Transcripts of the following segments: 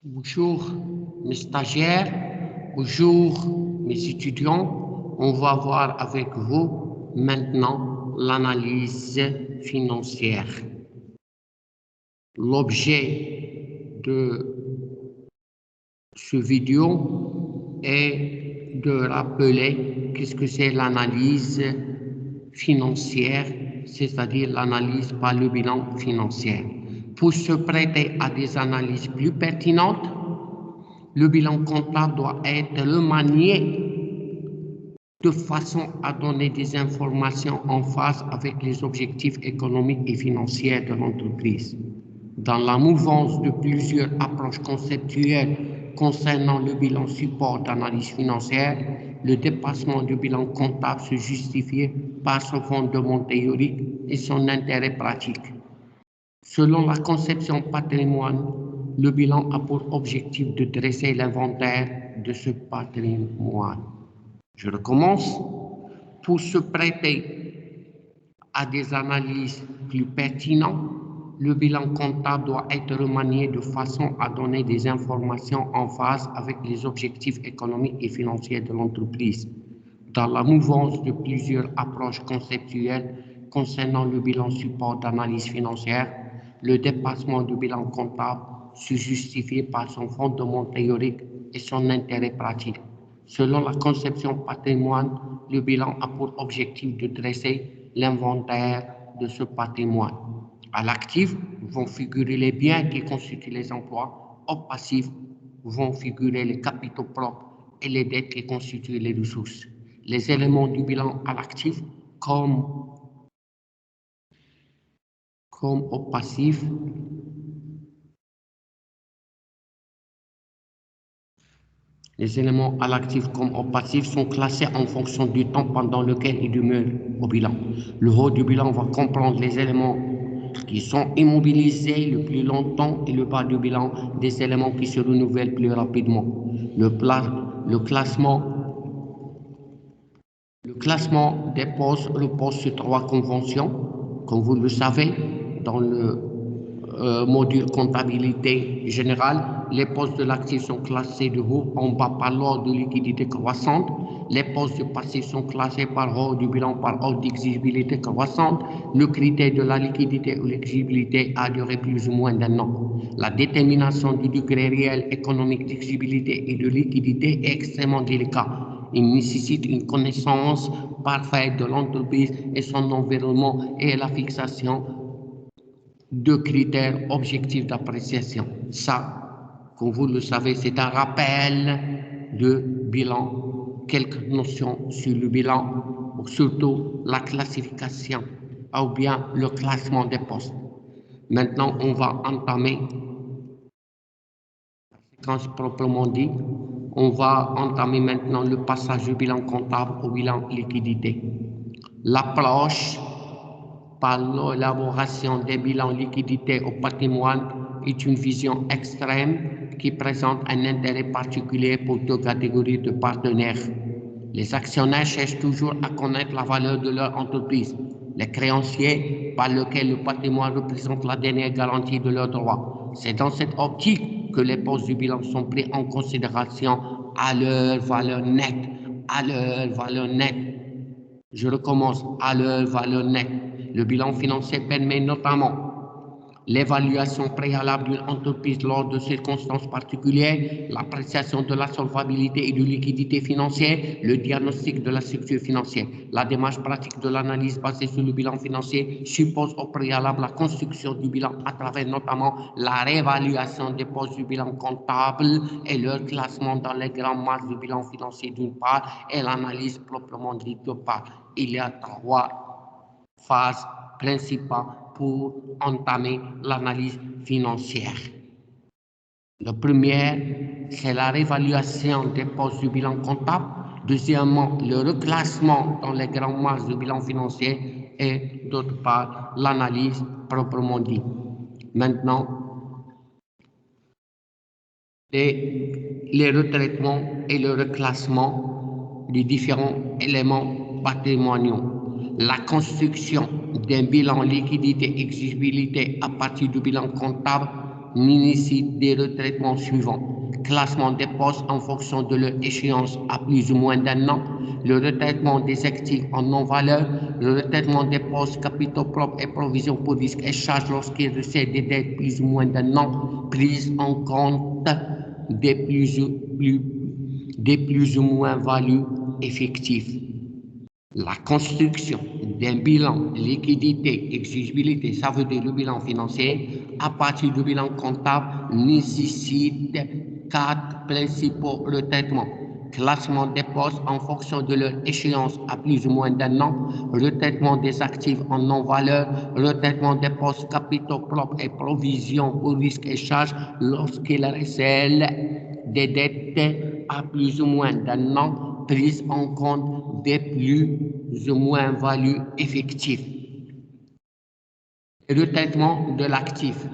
Bonjour mes stagiaires, bonjour mes étudiants. On va voir avec vous maintenant l'analyse financière. L'objet de ce vidéo est de rappeler qu'est-ce que c'est l'analyse financière, c'est-à-dire l'analyse par le bilan financier. Pour se prêter à des analyses plus pertinentes, le bilan comptable doit être remanié de façon à donner des informations en phase avec les objectifs économiques et financiers de l'entreprise. Dans la mouvance de plusieurs approches conceptuelles concernant le bilan support d'analyse financière, le dépassement du bilan comptable se justifie par son fondement théorique et son intérêt pratique. Selon la conception patrimoine, le bilan a pour objectif de dresser l'inventaire de ce patrimoine. Je recommence. Pour se prêter à des analyses plus pertinentes, le bilan comptable doit être remanié de façon à donner des informations en phase avec les objectifs économiques et financiers de l'entreprise. Dans la mouvance de plusieurs approches conceptuelles concernant le bilan support d'analyse financière, le dépassement du bilan comptable se justifie par son fondement théorique et son intérêt pratique. Selon la conception patrimoine, le bilan a pour objectif de dresser l'inventaire de ce patrimoine. À l'actif vont figurer les biens qui constituent les emplois, au passif vont figurer les capitaux propres et les dettes qui constituent les ressources. Les éléments du bilan à l'actif comme au passif les éléments à l'actif comme au passif sont classés en fonction du temps pendant lequel ils demeurent au bilan. Le haut du bilan va comprendre les éléments qui sont immobilisés le plus longtemps et le bas du bilan des éléments qui se renouvellent plus rapidement. Le classement des postes repose sur 3 conventions, comme vous le savez, dans le module comptabilité générale. Les postes de l'actif sont classés de haut en bas par l'ordre de liquidité croissante. Les postes du passif sont classés par ordre du bilan par ordre d'exigibilité croissante. Le critère de la liquidité ou l'exigibilité a duré plus ou moins d'un an. La détermination du degré réel économique d'exigibilité et de liquidité est extrêmement délicat. Il nécessite une connaissance parfaite de l'entreprise et son environnement et la fixation de critères objectifs d'appréciation. Ça, comme vous le savez, c'est un rappel de bilan, quelques notions sur le bilan, surtout la classification ou bien le classement des postes. Maintenant, on va entamer la séquence proprement dit. On va entamer maintenant le passage du bilan comptable au bilan liquidité. L'approche par l'élaboration des bilans liquidité au patrimoine est une vision extrême qui présente un intérêt particulier pour deux catégories de partenaires. Les actionnaires cherchent toujours à connaître la valeur de leur entreprise. Les créanciers, par lesquels le patrimoine représente la dernière garantie de leurs droits. C'est dans cette optique que les postes du bilan sont pris en considération à leur valeur nette. À leur valeur nette. Je recommence, à leur valeur nette. Le bilan financier permet notamment l'évaluation préalable d'une entreprise lors de circonstances particulières, l'appréciation de la solvabilité et de liquidité financière, le diagnostic de la structure financière. La démarche pratique de l'analyse basée sur le bilan financier suppose au préalable la construction du bilan à travers notamment la réévaluation des postes du bilan comptable et leur classement dans les grandes masses du bilan financier d'une part et l'analyse proprement dite d'autre part. Il y a 3 phases principales pour entamer l'analyse financière. La première, c'est la réévaluation des postes du bilan comptable. Deuxièmement, le reclassement dans les grandes masses du bilan financier et d'autre part, l'analyse proprement dit. Maintenant, les retraitements et le reclassement des différents éléments patrimoniaux. La construction d'un bilan liquidité exigibilité à partir du bilan comptable nécessitent des retraitements suivants. Classement des postes en fonction de leur échéance à plus ou moins d'un an, le retraitement des actifs en non-valeur, le retraitement des postes capitaux propres et provisions pour risques et charges lorsqu'ils recèlent des dettes plus ou moins d'un an, prise en compte des plus ou moins values effectives. La construction d'un bilan liquidité, exigibilité, ça veut dire le bilan financier, à partir du bilan comptable, nécessite 4 principaux retraitements. Classement des postes en fonction de leur échéance à plus ou moins d'un an, retraitement des actifs en non-valeur, retraitement des postes capitaux propres et provisions pour risques et charges lorsqu'ils recèlent des dettes à plus ou moins d'un an, prise en compte des plus ou moins values effectives. Le traitement de l'actif.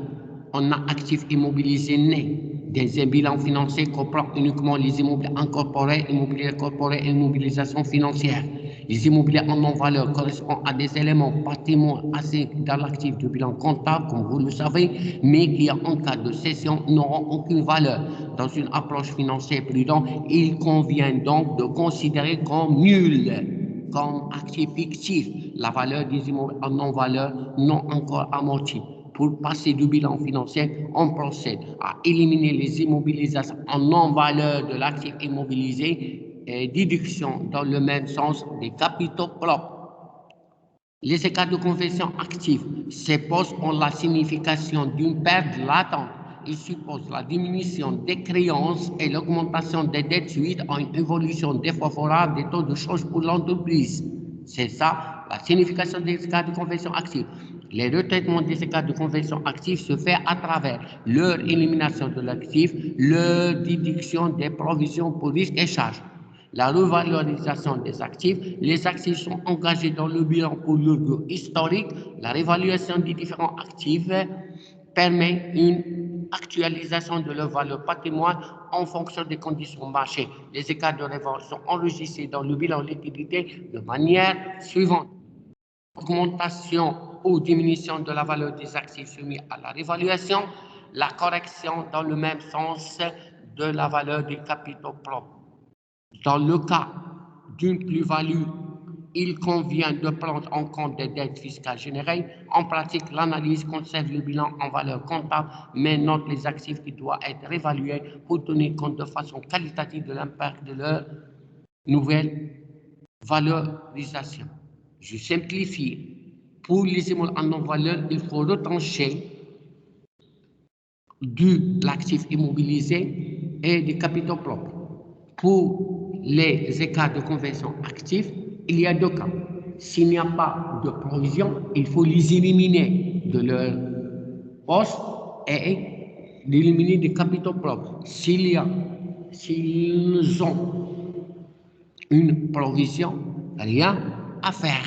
On a actif immobilisé né dans un bilan financier comprend uniquement les immobiliers incorporés, immobiliers corporés et immobilisation financière. Les immobiliers en non-valeur correspondent à des éléments patrimoine assez dans l'actif du bilan comptable, comme vous le savez, mais qui, en cas de cession, n'auront aucune valeur. Dans une approche financière prudente, il convient donc de considérer comme nul, comme actif fictif, la valeur des immobiliers en non-valeur non encore amortie. Pour passer du bilan financier, on procède à éliminer les immobilisations en non-valeur de l'actif immobilisé et déduction dans le même sens des capitaux propres. Les écarts de conversion active, ces postes ont la signification d'une perte latente. Ils supposent la diminution des créances et l'augmentation des dettes suite à une évolution défavorable des taux de change pour l'entreprise. C'est ça la signification des écarts de conversion active. Les retraitements des écarts de conversion active se fait à travers leur élimination de l'actif, leur déduction des provisions pour risques et charges. La revalorisation des actifs, les actifs sont engagés dans le bilan pour leur coût historique. La réévaluation des différents actifs permet une actualisation de leur valeur patrimoine en fonction des conditions marché. Les écarts de réévaluation sont enregistrés dans le bilan liquidité de manière suivante. Augmentation ou diminution de la valeur des actifs soumis à la réévaluation, la correction dans le même sens de la valeur des capitaux propres. Dans le cas d'une plus-value, il convient de prendre en compte des dettes fiscales générées. En pratique, l'analyse conserve le bilan en valeur comptable, mais note les actifs qui doivent être réévalués pour tenir compte de façon qualitative de l'impact de leur nouvelle valorisation. Je simplifie. Pour les immeubles en non-valeur, il faut retrancher de l'actif immobilisé et des capitaux propres. Pour les écarts de conversion actifs, il y a deux cas. S'il n'y a pas de provision, il faut les éliminer de leur poste et d'éliminer des capitaux propres. S'ils ont une provision, rien à faire.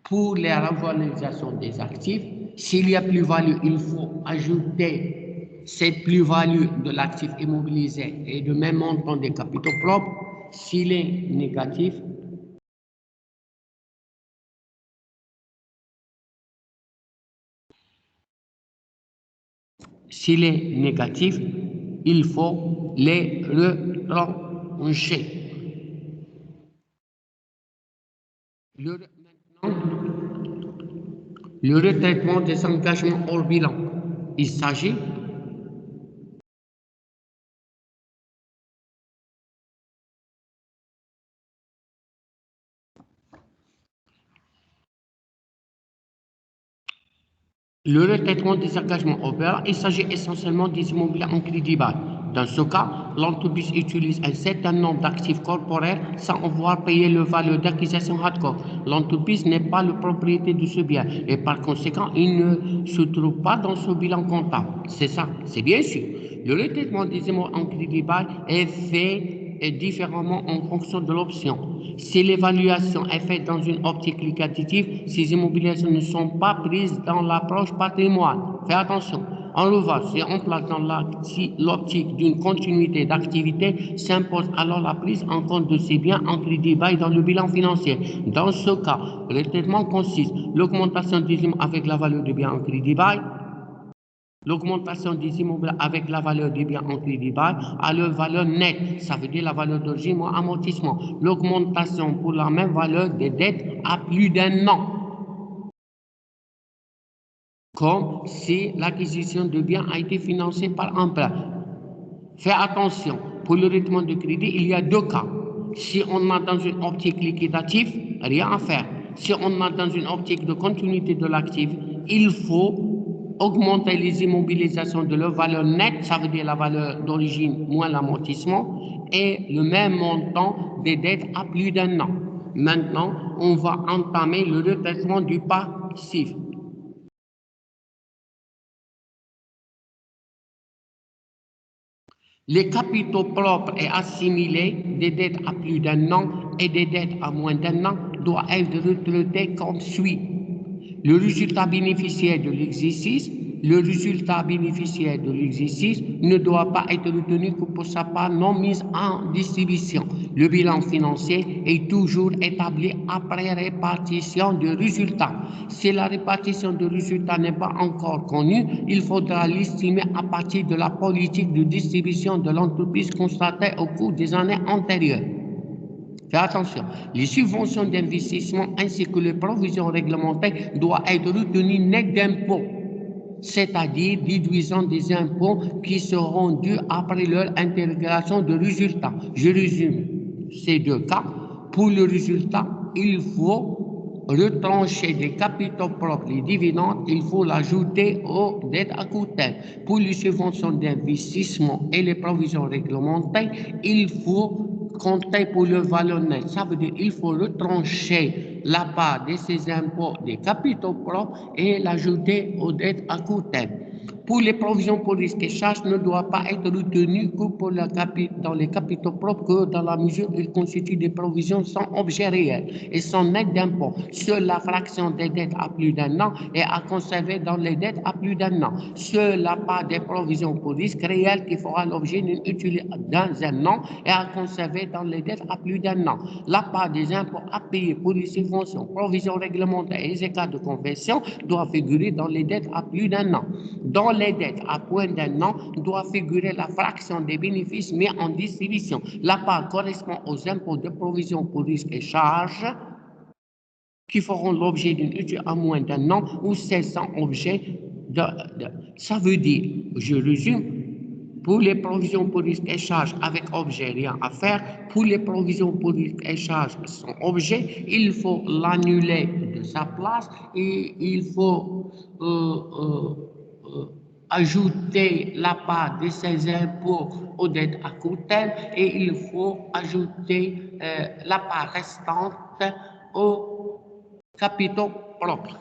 Pour la revalorisation des actifs, s'il y a plus-value, il faut ajouter cette plus-value de l'actif immobilisé et de même montant des capitaux propres. S'il est négatif, il faut les retrancher. Le retraitement des engagements hors bilan. Il s'agit le retraitement des engagements hors bilan, il s'agit essentiellement des immobiliers en crédit bail. Dans ce cas, l'entreprise utilise un certain nombre d'actifs corporels sans avoir payé le valeur d'acquisition hardcore. L'entreprise n'est pas le propriétaire de ce bien et par conséquent, il ne se trouve pas dans ce bilan comptable. C'est ça, c'est bien sûr. Le retraitement des immobiliers en crédit bail est fait différemment en fonction de l'option. Si l'évaluation est faite dans une optique liquidative, ces immobiliers ne sont pas prises dans l'approche patrimoine. Fais attention. En revanche, si on place dans l'optique d'une continuité d'activité, s'impose alors la prise en compte de ces biens en crédit bail dans le bilan financier. Dans ce cas, le traitement consiste l'augmentation des immeubles avec la valeur des biens en crédit bail, L'augmentation des immeubles avec la valeur des biens en crédit bail à leur valeur nette, ça veut dire la valeur d'origine moins amortissement. L'augmentation pour la même valeur des dettes à plus d'un an, comme si l'acquisition de biens a été financée par un prêt. Fais attention, pour le rythme de crédit, il y a deux cas. Si on est dans une optique liquidative, rien à faire. Si on est dans une optique de continuité de l'actif, il faut augmenter les immobilisations de leur valeur nette, ça veut dire la valeur d'origine moins l'amortissement, et le même montant des dettes à plus d'un an. Maintenant, on va entamer le retraitement du passif. Les capitaux propres et assimilés des dettes à plus d'un an et des dettes à moins d'un an doivent être retraités comme suit. Le résultat bénéficiaire de l'exercice, le résultat bénéficiaire de l'exercice ne doit pas être retenu que pour sa part non mise en distribution. Le bilan financier est toujours établi après répartition de résultats. Si la répartition de résultats n'est pas encore connue, il faudra l'estimer à partir de la politique de distribution de l'entreprise constatée au cours des années antérieures. Fais attention, les subventions d'investissement ainsi que les provisions réglementées doivent être retenues nettes d'impôts, c'est-à-dire déduisant des impôts qui seront dus après leur intégration de résultats. Je résume ces deux cas. Pour le résultat, il faut retrancher des capitaux propres les dividendes, il faut l'ajouter aux dettes à court terme. Pour les subventions d'investissement et les provisions réglementées, il faut compter pour le valeur net. Ça veut dire qu'il faut retrancher la part de ces impôts des capitaux propres et l'ajouter aux dettes à court terme. Pour les provisions pour risques et charges ne doit pas être retenu que pour dans les capitaux propres que dans la mesure où ils constituent des provisions sans objet réel et sans net d'impôt. Seule la fraction des dettes à plus d'un an est à conserver dans les dettes à plus d'un an. Seule la part des provisions pour risques réels qui fera l'objet d'une utilisation dans un an est à conserver dans les dettes à plus d'un an. La part des impôts à payer pour les subventions, provisions réglementaires et les écarts de conversion doit figurer dans les dettes à plus d'un an. Dans les dettes à point d'un an doit figurer la fraction des bénéfices mis en distribution. La part correspond aux impôts de provision pour risques et charges qui feront l'objet d'une étude à moins d'un an ou cessant objet Ça veut dire, je résume, pour les provisions pour risques et charges avec objet, rien à faire. Pour les provisions pour risques et charges sans objet, il faut l'annuler de sa place et il faut ajouter la part de ces impôts aux dettes à court terme et il faut ajouter la part restante aux capitaux propres.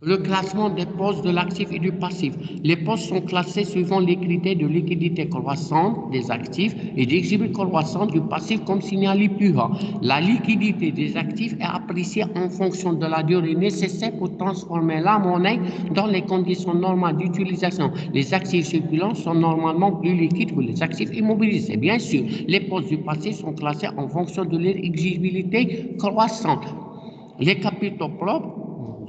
Le classement des postes de l'actif et du passif. Les postes sont classés suivant les critères de liquidité croissante des actifs et d'exhibit croissant du passif comme signalé plus bas. La liquidité des actifs est appréciée en fonction de la durée nécessaire pour transformer la monnaie dans les conditions normales d'utilisation. Les actifs circulants sont normalement plus liquides que les actifs immobilisés. Bien sûr, les postes du passif sont classés en fonction de leur exigibilité croissante. Les capitaux propres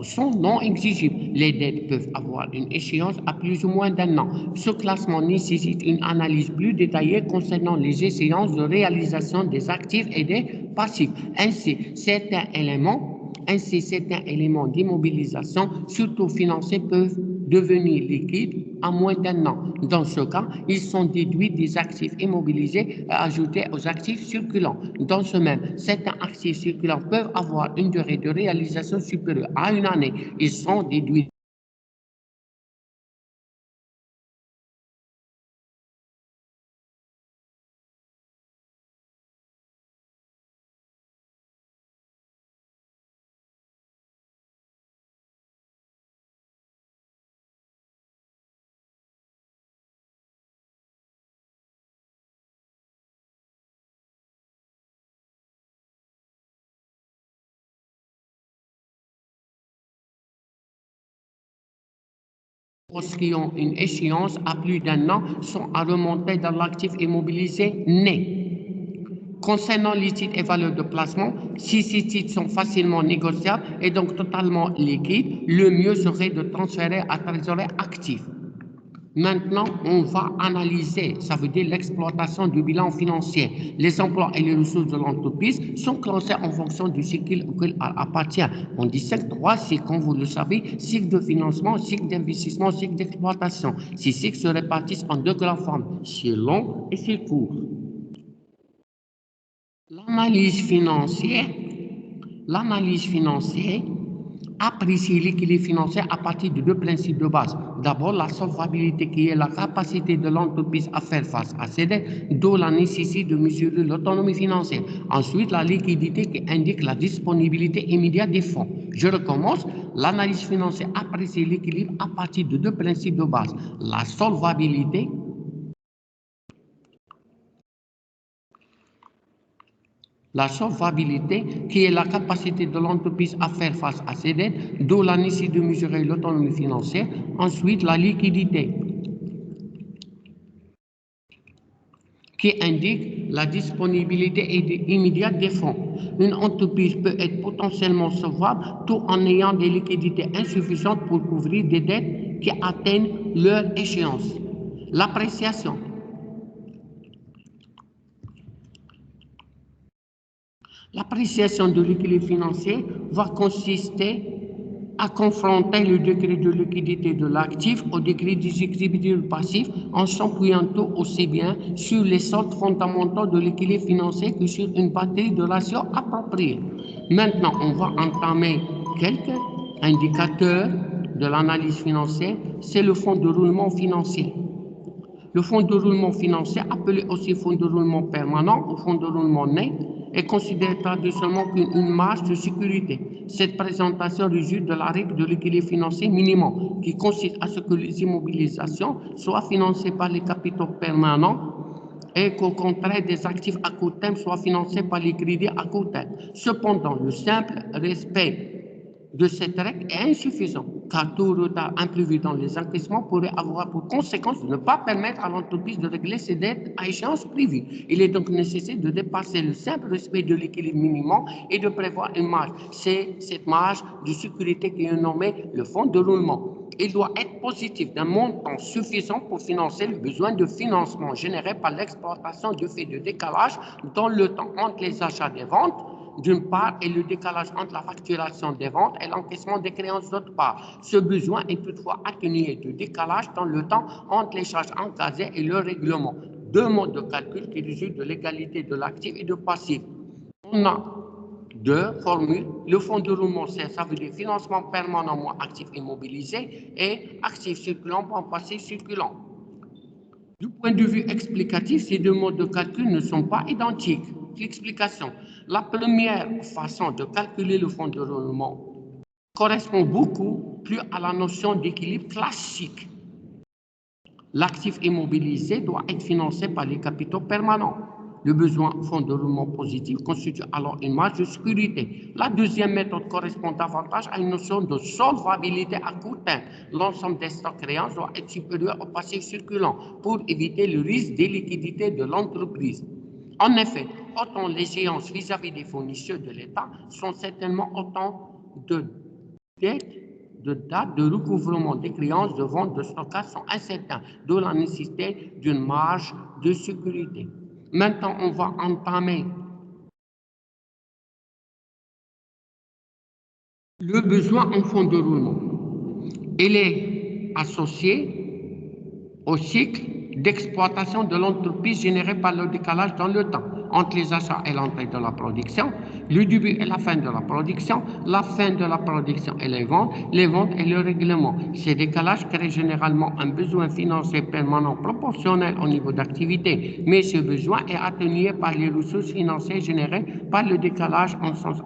sont non exigibles. Les dettes peuvent avoir une échéance à plus ou moins d'un an. Ce classement nécessite une analyse plus détaillée concernant les échéances de réalisation des actifs et des passifs. Ainsi, certains éléments d'immobilisation, surtout financiers, peuvent devenir liquides en moins d'un an. Dans ce cas, ils sont déduits des actifs immobilisés et ajoutés aux actifs circulants. Dans ce même, certains actifs circulants peuvent avoir une durée de réalisation supérieure à une année. Ils sont déduits. Qui ont une échéance à plus d'un an sont à remonter dans l'actif immobilisé né. Concernant les titres et valeurs de placement, si ces titres sont facilement négociables et donc totalement liquides, le mieux serait de transférer à trésorerie active. Maintenant, on va analyser, ça veut dire l'exploitation du bilan financier. Les emplois et les ressources de l'entreprise sont classés en fonction du cycle auquel elle appartient. On distingue 3 cycles, comme vous le savez, cycle de financement, cycle d'investissement, cycle d'exploitation. Ces cycles se répartissent en 2 grandes formes, c'est long et c'est court. L'analyse financière apprécie l'équilibre financier à partir de 2 principes de base. D'abord, la solvabilité qui est la capacité de l'entreprise à faire face à ses dettes, d'où la nécessité de mesurer l'autonomie financière. Ensuite, la liquidité qui indique la disponibilité immédiate des fonds. Je recommence. L'analyse financière apprécie l'équilibre à partir de 2 principes de base. La solvabilité qui est la capacité de l'entreprise à faire face à ses dettes, d'où la nécessité de mesurer l'autonomie financière. Ensuite, la liquidité, qui indique la disponibilité immédiate des fonds. Une entreprise peut être potentiellement solvable tout en ayant des liquidités insuffisantes pour couvrir des dettes qui atteignent leur échéance. L'appréciation de l'équilibre financier va consister à confronter le degré de liquidité de l'actif au degré des équilibres passifs en s'appuyant tout aussi bien sur les sortes fondamentaux de l'équilibre financier que sur une batterie de ratios appropriés. Maintenant, on va entamer quelques indicateurs de l'analyse financière. C'est le fonds de roulement financier. Le fonds de roulement financier, appelé aussi fonds de roulement permanent ou fonds de roulement net, est considéré traditionnellement comme une marge de sécurité. Cette présentation résulte de la règle de l'équilibre financier minimum, qui consiste à ce que les immobilisations soient financées par les capitaux permanents et qu'au contraire des actifs à court terme soient financés par les crédits à court terme. Cependant, le simple respect de cette règle est insuffisant, car tout retard imprévu dans les encaissements pourrait avoir pour conséquence de ne pas permettre à l'entreprise de régler ses dettes à échéance prévue. Il est donc nécessaire de dépasser le simple respect de l'équilibre minimum et de prévoir une marge. C'est cette marge de sécurité qui est nommée le fonds de roulement. Il doit être positif d'un montant suffisant pour financer le besoin de financement généré par l'exploitation du fait de décalage dans le temps entre les achats et ventes, d'une part, et le décalage entre la facturation des ventes et l'encaissement des créances d'autre part. Ce besoin est toutefois atténué de décalage dans le temps entre les charges encadrées et le règlement. 2 modes de calcul qui résultent de l'égalité de l'actif et de passif. On a 2 formules. Le fonds de roulement, ça veut dire financement permanent moins actif immobilisé et actif circulant moins passif circulant. Du point de vue explicatif, ces 2 modes de calcul ne sont pas identiques. L'explication. La première façon de calculer le fonds de roulement correspond beaucoup plus à la notion d'équilibre classique. L'actif immobilisé doit être financé par les capitaux permanents. Le besoin fonds de roulement positif constitue alors une marge de sécurité. La deuxième méthode correspond davantage à une notion de solvabilité à court terme. L'ensemble des stocks créances doit être supérieur au passif circulant pour éviter le risque d'illiquidité de l'entreprise. En effet, autant les échéances vis-à-vis des fournisseurs de l'État sont certainement autant de dettes de date de recouvrement des créances de vente de stockage sont incertains, d'où la nécessité d'une marge de sécurité. Maintenant, on va entamer le besoin en fonds de roulement. Il est associé au cycle d'exploitation de l'entreprise généré par le décalage dans le temps entre les achats et l'entrée de la production, le début et la fin de la production et les ventes et le règlement. Ces décalages créent généralement un besoin financier permanent proportionnel au niveau d'activité, mais ce besoin est atténué par les ressources financières générées par le décalage en sens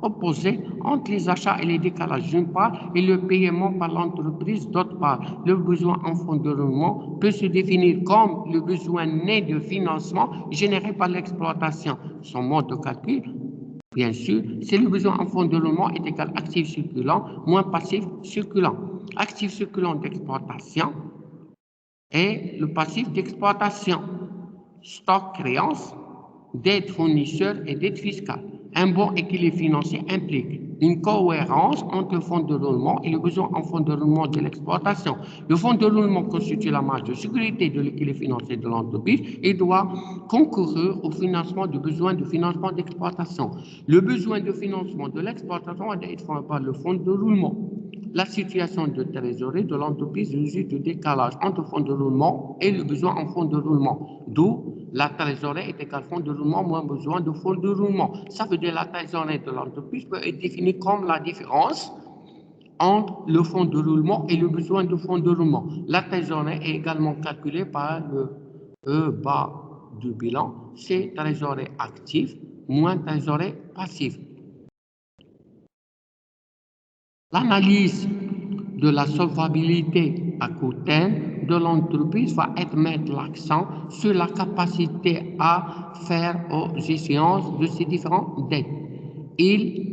opposé entre les achats et les décalages d'une part et le paiement par l'entreprise d'autre part. Le besoin en fonds de roulement peut se définir comme le besoin né de financement généré par l'exploitation. Son mode de calcul, bien sûr, c'est le besoin en fonds de roulement est égal actif circulant moins passif circulant. Actif circulant d'exploitation et le passif d'exploitation. Stock créance d'aide fournisseur et d'aide fiscale. Un bon équilibre financier implique une cohérence entre le fonds de roulement et le besoin en fonds de roulement de l'exploitation. Le fonds de roulement constitue la marge de sécurité de l'équilibre financier de l'entreprise et doit concourir au financement du besoin de financement d'exploitation. Le besoin de financement de l'exploitation doit être fourni par le fonds de roulement. La situation de trésorerie de l'entreprise résulte du décalage entre fonds de roulement et le besoin en fonds de roulement, d'où la trésorerie est égale fonds de roulement moins besoin de fonds de roulement. Ça veut dire que la trésorerie de l'entreprise peut être définie comme la différence entre le fonds de roulement et le besoin de fonds de roulement. La trésorerie est également calculée par le E bas du bilan, c'est trésorerie active moins trésorerie passive. L'analyse de la solvabilité à court terme de l'entreprise va être mettre l'accent sur la capacité à faire aux échéances de ces différentes dettes. Il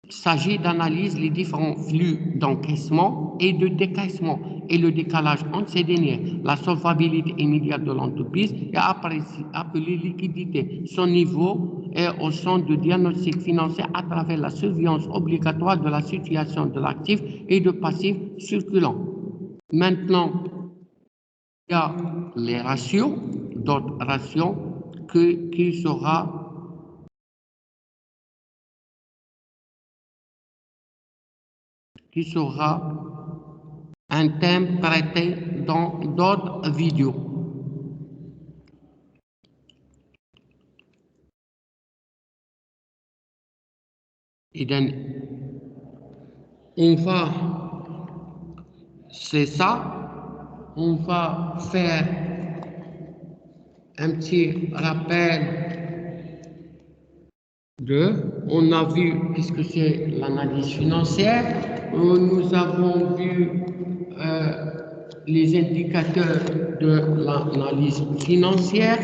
s'agit d'analyser les différents flux d'encaissement et de décaissement et le décalage entre ces derniers. La solvabilité immédiate de l'entreprise est appelée liquidité. Son niveau est au centre de diagnostic financier à travers la surveillance obligatoire de la situation de l'actif et de passif circulant. Maintenant, il y a les ratios, d'autres ratios qui sera un thème traité dans d'autres vidéos. Et donc, c'est ça, on va faire un petit rappel on a vu qu'est-ce que c'est l'analyse financière, nous avons vu les indicateurs de l'analyse financière.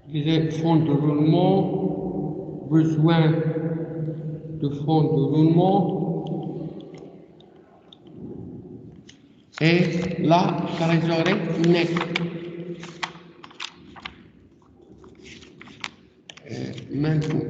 Les fonds de roulement, besoin de fonds de roulement et la trésorerie nette. Maintenant,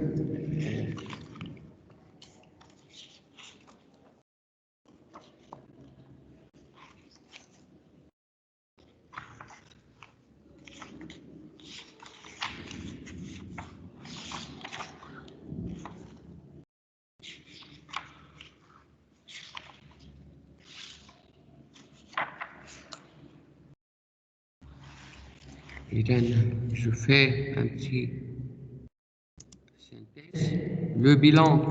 je fais un petit synthèse. Le bilan.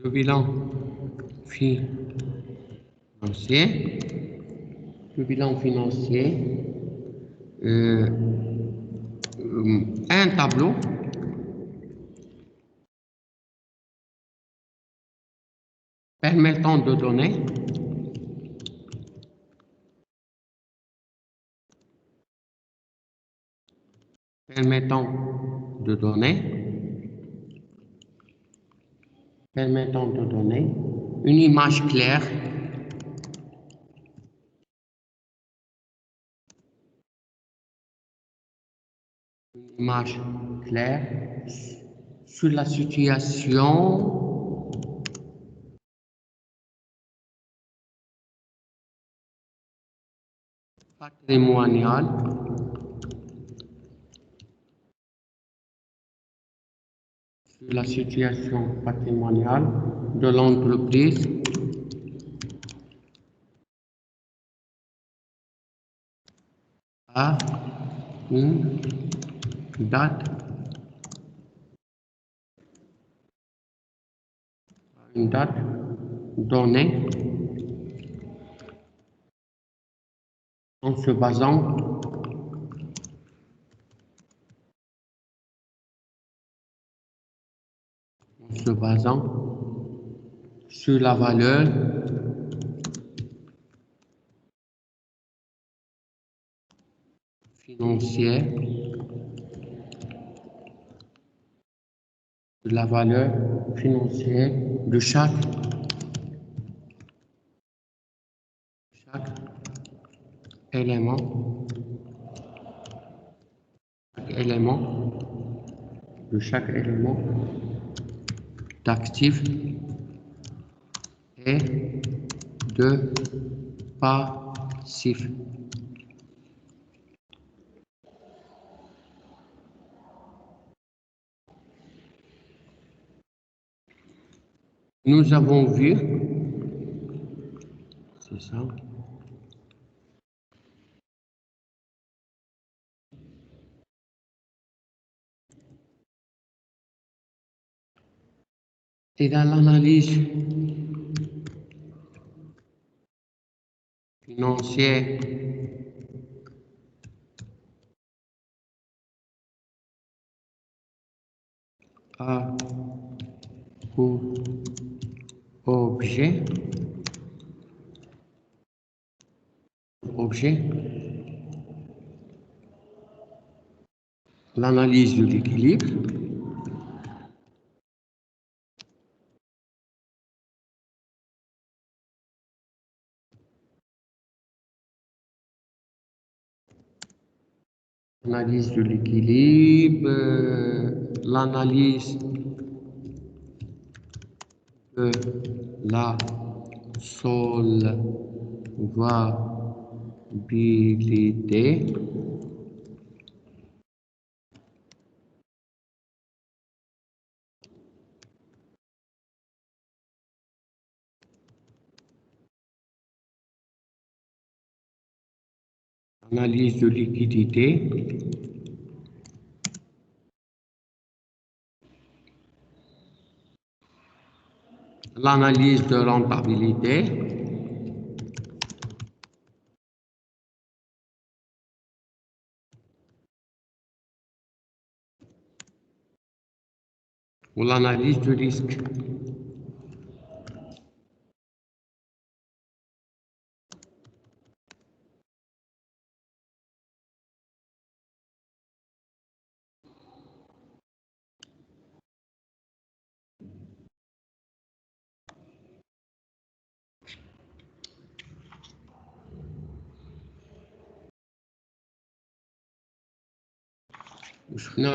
Le bilan financier. Le bilan financier. Un tableau permettant de donner une image claire sur la situation patrimoniale de l'entreprise à une date donnée en se basant sur la valeur financière, de chaque élément, d'actif et de passif. Nous avons vu, c'est ça, et dans l'analyse financière, A ou objet, l'analyse de l'équilibre, l'analyse de l'équilibre, l'analyse de la solvabilité, l'analyse de liquidité, l'analyse de rentabilité, ou l'analyse du risque. وشفنا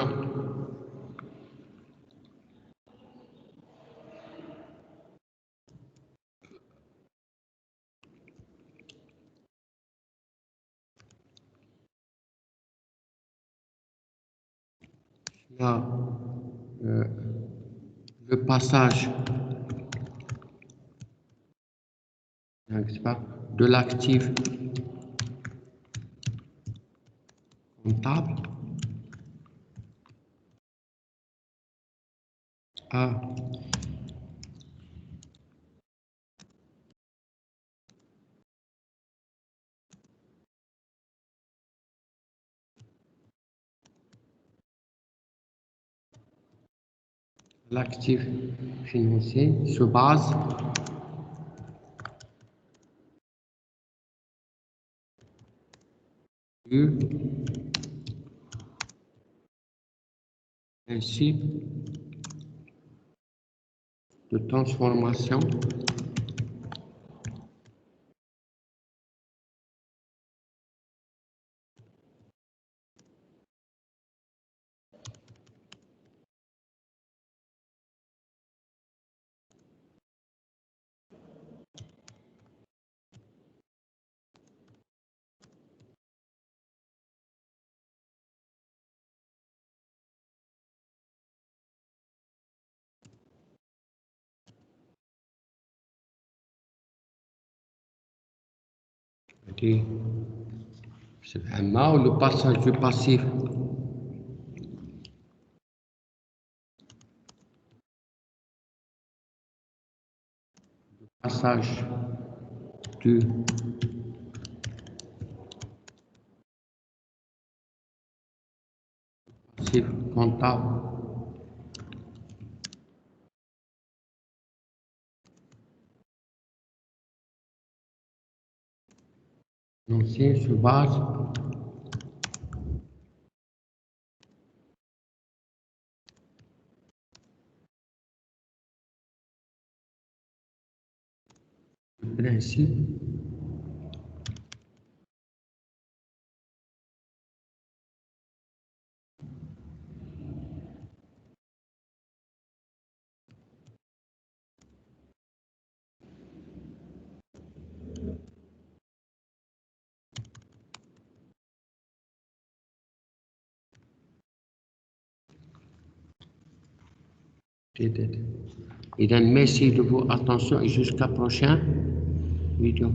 le passage de l'actif comptable à l'actif financier se base sur principe de transformation c'est vraiment le passage du passif passage du chiffre comptable. Énoncé sur base du principe Et donc, merci de votre attention et jusqu'à la prochaine vidéo.